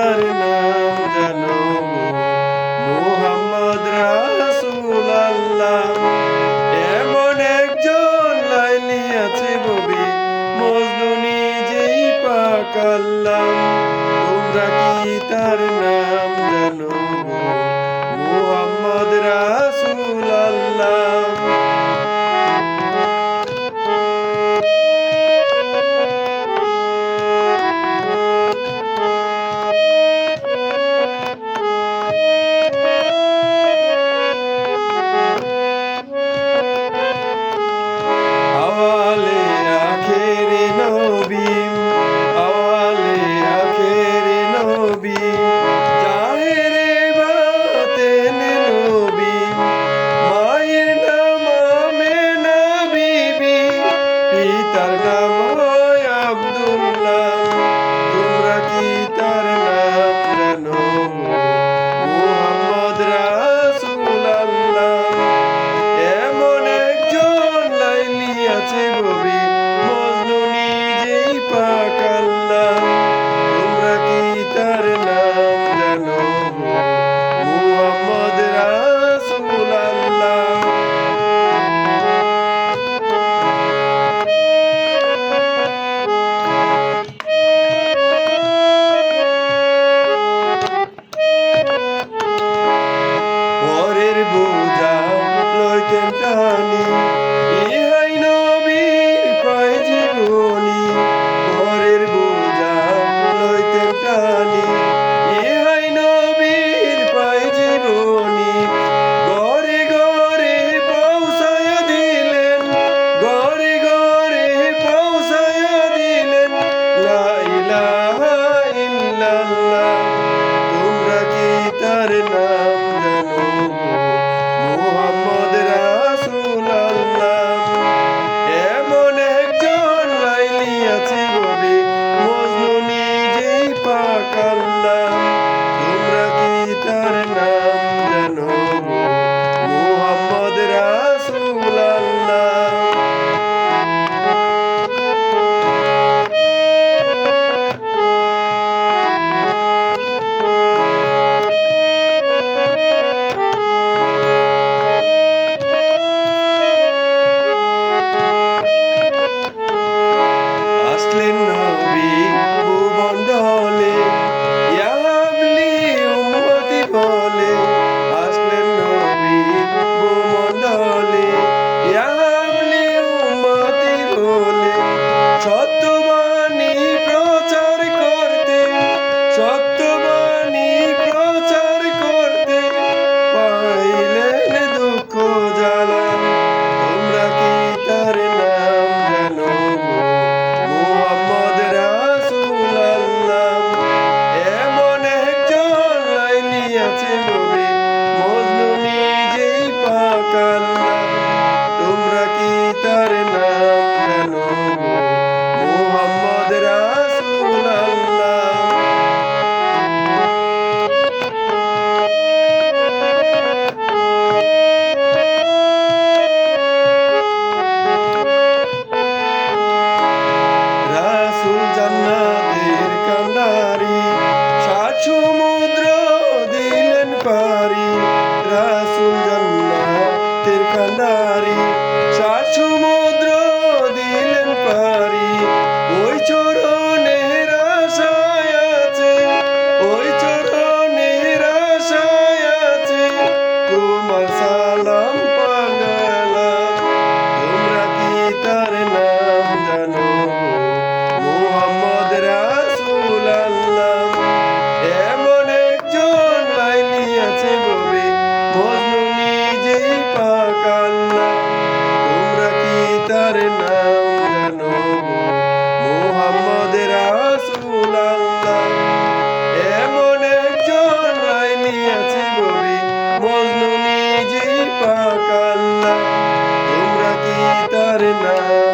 তার নাম জানো গো মুহাম্মদ রাসূলুল্লাহ। এমন একজন লাইলি আছে ববি মজনু নিজেই পাক আল্লাহ। তোমরা কি তার নাম জানো গো মুহাম্মদ রাসূলুল্লাহ। তার নাম হয় আব্দুল্লাহ। তোমরা কি তার নাম জানো মুহাম্মদ রাসূলুল্লাহ। এমন একজন লাইলি আছে ববি মজনু নিজেই পাক আল্লাহ। তোমরা কি তার নাম জানো মুহাম্মদ রাসূলুল্লাহ। তার নাম জানো মুহাম্মদ রাসূলুল্লাহ। এমন একজন লাইলি আছে কবি মজনু নিজেই পাক আল্লাহ। তোমরা কি তার নাম